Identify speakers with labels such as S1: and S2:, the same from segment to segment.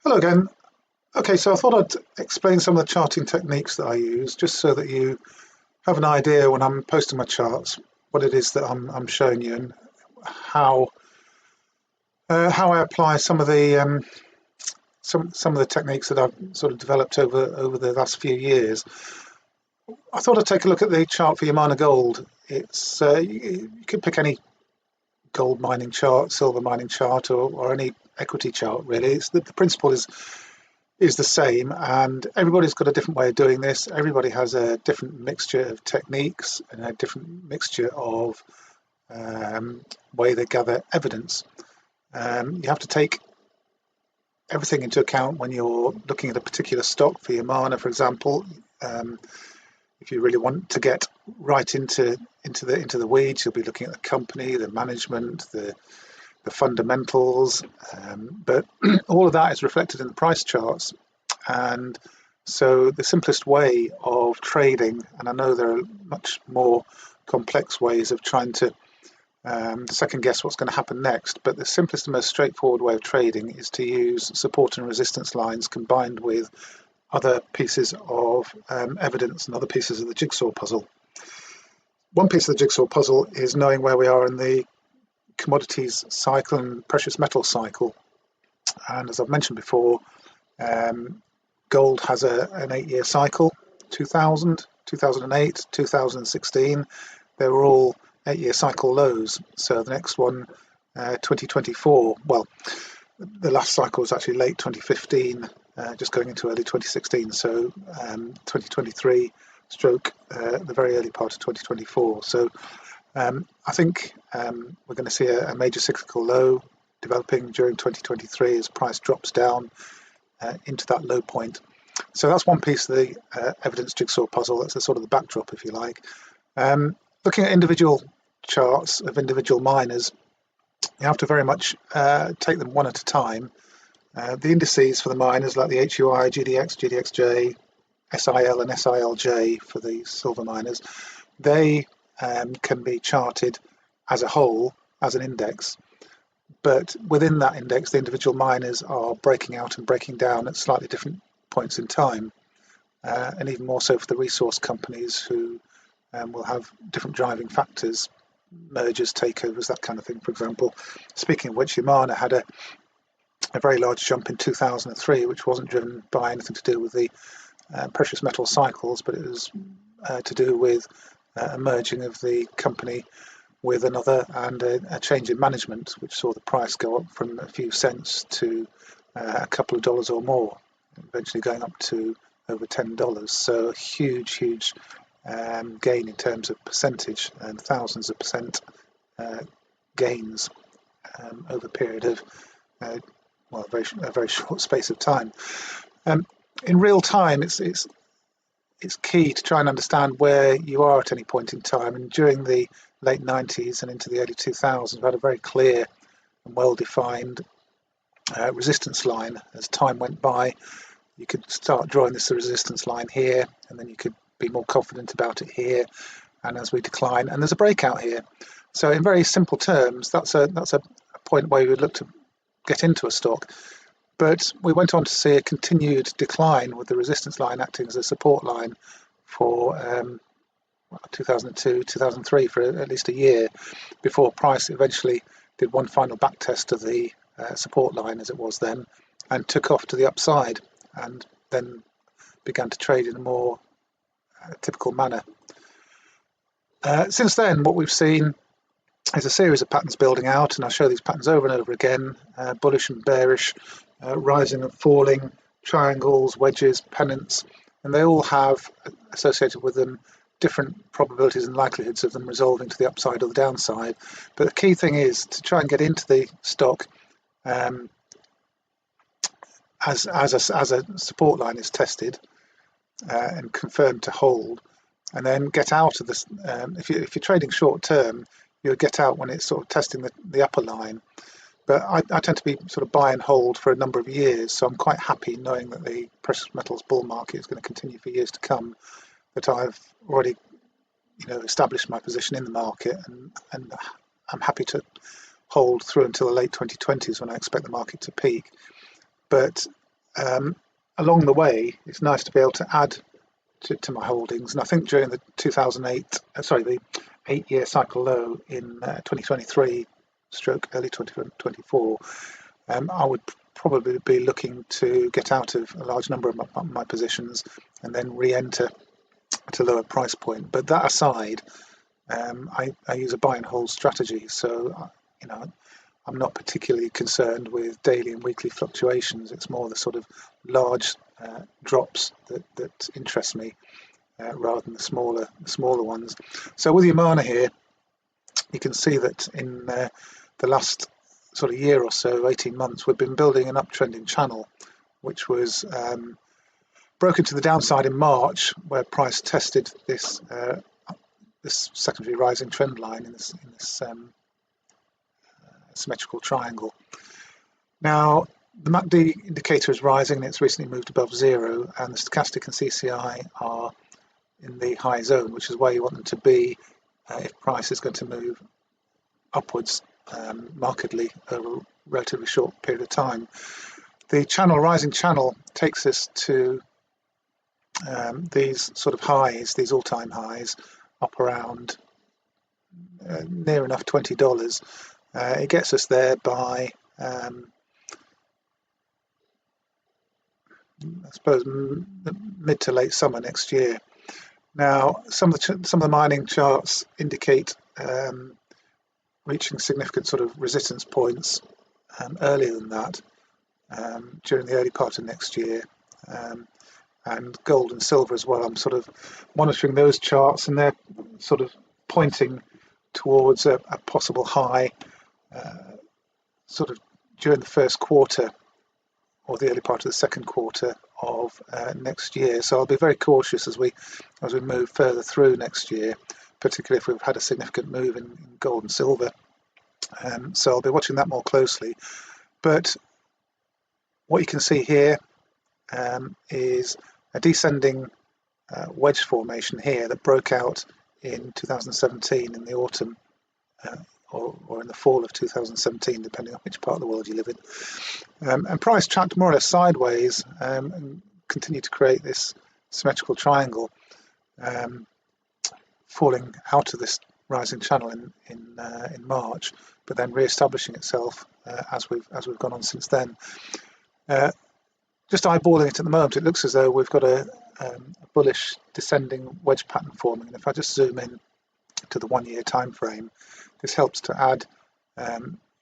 S1: Hello again. Okay, so I thought I'd explain some of the charting techniques that I use, just so that you have an idea when I'm posting my charts, what it is that I'm showing you, and how I apply some of the techniques that I've sort of developed over the last few years. I thought I'd take a look at the chart for Yamana Gold. It's you could pick any gold mining chart, silver mining chart, or any equity chart really. It's the principle is the same, and everybody's got a different way of doing this. Everybody has a different mixture of techniques and a different mixture of way they gather evidence. You have to take everything into account when you're looking at a particular stock. For Yamana, for example, if you really want to get right into the weeds, you'll be looking at the company, the management, the fundamentals, but all of that is reflected in the price charts. And so the simplest way of trading, and I know there are much more complex ways of trying to second guess what's going to happen next, but the simplest and most straightforward way of trading is to use support and resistance lines combined with other pieces of evidence and other pieces of the jigsaw puzzle. One piece of the jigsaw puzzle is knowing where we are in the commodities cycle and precious metal cycle. And as I've mentioned before, gold has an 8-year cycle. 2000, 2008, 2016, they were all 8-year cycle lows. So the next one, 2024, well, the last cycle was actually late 2015, just going into early 2016. So 2023 stroke the very early part of 2024. So I think we're going to see a major cyclical low developing during 2023 as price drops down into that low point. So that's one piece of the evidence jigsaw puzzle. That's the sort of the backdrop, if you like. Looking at individual charts of individual miners, you have to very much take them one at a time. The indices for the miners, like the HUI, GDX, GDXJ, SIL and SILJ for the silver miners, they can be charted as a whole, as an index. But within that index, the individual miners are breaking out and breaking down at slightly different points in time. And even more so for the resource companies, who will have different driving factors, mergers, takeovers, that kind of thing, for example. Speaking of which, Yamana had a very large jump in 2003, which wasn't driven by anything to do with the precious metal cycles, but it was to do with a merging of the company with another, and a change in management, which saw the price go up from a few cents to a couple of dollars or more, eventually going up to over $10. So a huge gain in terms of percentage, and thousands of percent gains over a period of a very short space of time. In real time, it's key to try and understand where you are at any point in time. And during the late 90s and into the early 2000s, we had a very clear and well-defined resistance line. As time went by, you could start drawing this resistance line here, and then you could be more confident about it here. And as we decline, and there's a breakout here. So in very simple terms, that's a point where you would look to get into a stock. But we went on to see a continued decline, with the resistance line acting as a support line for 2002, 2003, for at least a year, before price eventually did one final back test of the support line, as it was then, and took off to the upside, and then began to trade in a more typical manner. Since then, what we've seen is a series of patterns building out, and I show these patterns over and over again: bullish and bearish, rising and falling, triangles, wedges, pennants, and they all have associated with them different probabilities and likelihoods of them resolving to the upside or the downside. But the key thing is to try and get into the stock as a support line is tested and confirmed to hold, and then get out of this. If you're trading short term, you'll get out when it's sort of testing the upper line. But I tend to be sort of buy and hold for a number of years, so I'm quite happy knowing that the precious metals bull market is going to continue for years to come, that I've already established my position in the market, and I'm happy to hold through until the late 2020s, when I expect the market to peak. But along the way, it's nice to be able to add to my holdings. And I think during the 2008, the 8-year cycle low in 2023 stroke early 2024, I would probably be looking to get out of a large number of my positions and then re-enter at a lower price point. But that aside, I use a buy and hold strategy, so I'm not particularly concerned with daily and weekly fluctuations. It's more the sort of large drops that interest me rather than the smaller ones. So with Yamana here, you can see that in the last sort of year or so, 18 months, we've been building an uptrending channel, which was broken to the downside in March, where price tested this secondary rising trend line in this symmetrical triangle. Now, the MACD indicator is rising and it's recently moved above zero, and the stochastic and CCI are in the high zone, which is where you want them to be if price is going to move upwards markedly over a relatively short period of time. The rising channel takes us to these sort of highs, these all-time highs, up around near enough $20. It gets us there by I suppose mid to late summer next year. Now, some of the mining charts indicate reaching significant sort of resistance points earlier than that during the early part of next year, and gold and silver as well. I'm sort of monitoring those charts, and they're sort of pointing towards a possible high sort of during the first quarter or the early part of the second quarter of next year. So I'll be very cautious as we move further through next year, particularly if we've had a significant move in gold and silver. So I'll be watching that more closely. But what you can see here is a descending wedge formation here that broke out in 2017 in the autumn or in the fall of 2017, depending on which part of the world you live in. And price tracked more or less sideways and continued to create this symmetrical triangle, falling out of this rising channel in March, but then re-establishing itself as we've gone on since then. Just eyeballing it at the moment, it looks as though we've got a bullish descending wedge pattern forming. And if I just zoom in to the 1 year time frame, this helps to add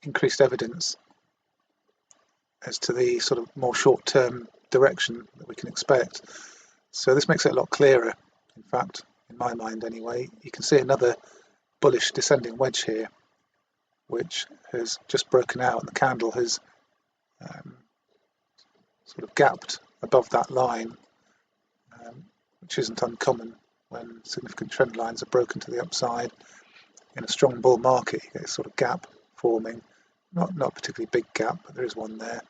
S1: increased evidence as to the sort of more short-term direction that we can expect. So this makes it a lot clearer. In fact, in my mind anyway, you can see another bullish descending wedge here, which has just broken out, and the candle has sort of gapped above that line, which isn't uncommon when significant trend lines are broken to the upside. In a strong bull market, you get a sort of gap forming, not a particularly big gap, but there is one there.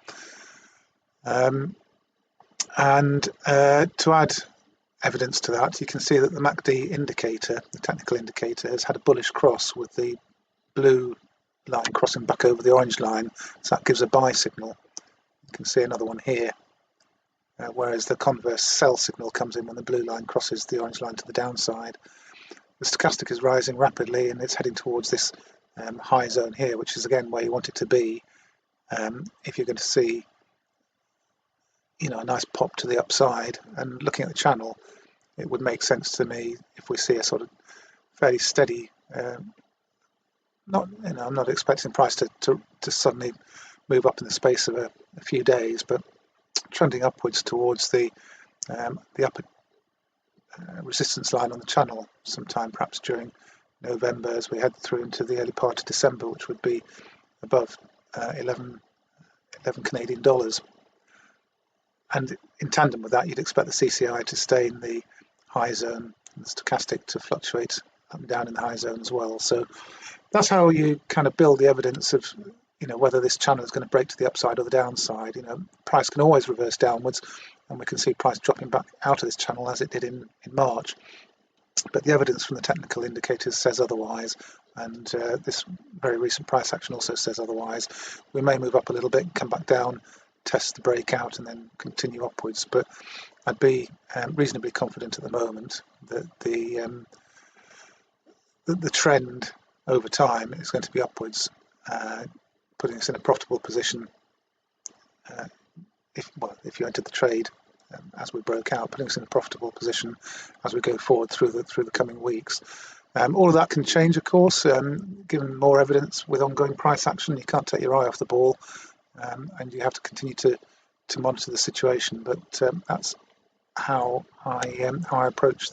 S1: And to add evidence to that, you can see that the MACD indicator, the technical indicator, has had a bullish cross with the blue line crossing back over the orange line, so that gives a buy signal. You can see another one here, whereas the converse sell signal comes in when the blue line crosses the orange line to the downside. The stochastic is rising rapidly and it's heading towards this high zone here, which is again where you want it to be if you're going to see a nice pop to the upside. And looking at the channel, it would make sense to me if we see a sort of fairly steady I'm not expecting price to suddenly move up in the space of a few days, but trending upwards towards the upper resistance line on the channel sometime perhaps during November as we head through into the early part of December, which would be above 11 Canadian dollars. And in tandem with that, you'd expect the CCI to stay in the high zone and the stochastic to fluctuate up and down in the high zone as well. So that's how you kind of build the evidence of whether this channel is going to break to the upside or the downside. Price can always reverse downwards, and we can see price dropping back out of this channel as it did in March. But the evidence from the technical indicators says otherwise, and this very recent price action also says otherwise. We may move up a little bit and come back down test the breakout and then continue upwards. But I'd be reasonably confident at the moment that the trend over time is going to be upwards, putting us in a profitable position. If you entered the trade as we broke out, putting us in a profitable position as we go forward through the coming weeks. All of that can change, of course, given more evidence with ongoing price action. You can't take your eye off the ball, and you have to continue to monitor the situation. But that's how I approach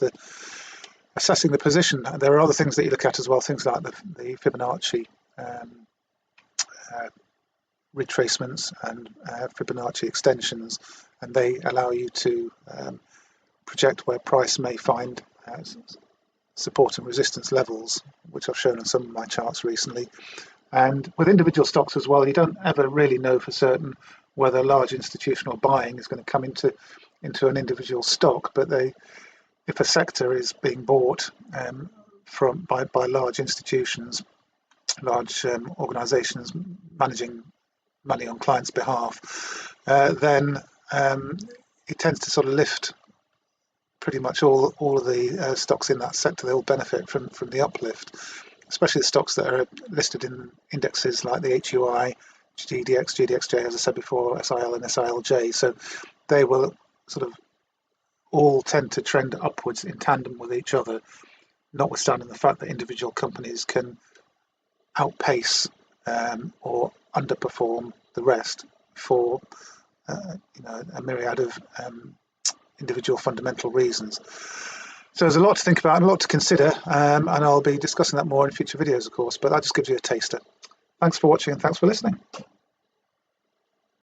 S1: assessing the position. There are other things that you look at as well, things like the Fibonacci retracements and Fibonacci extensions, and they allow you to project where price may find support and resistance levels, which I've shown on some of my charts recently. And with individual stocks as well, you don't ever really know for certain whether large institutional buying is going to come into an individual stock, but if a sector is being bought by large institutions, large organizations managing money on clients' behalf, then it tends to sort of lift pretty much all of the stocks in that sector. They all benefit from the uplift, especially the stocks that are listed in indexes like the HUI, GDX, GDXJ, as I said before, SIL and SILJ. So they will sort of all tend to trend upwards in tandem with each other, notwithstanding the fact that individual companies can outpace or underperform the rest for a myriad of individual fundamental reasons. So there's a lot to think about and a lot to consider, and I'll be discussing that more in future videos, of course, but that just gives you a taster. Thanks for watching and thanks for listening.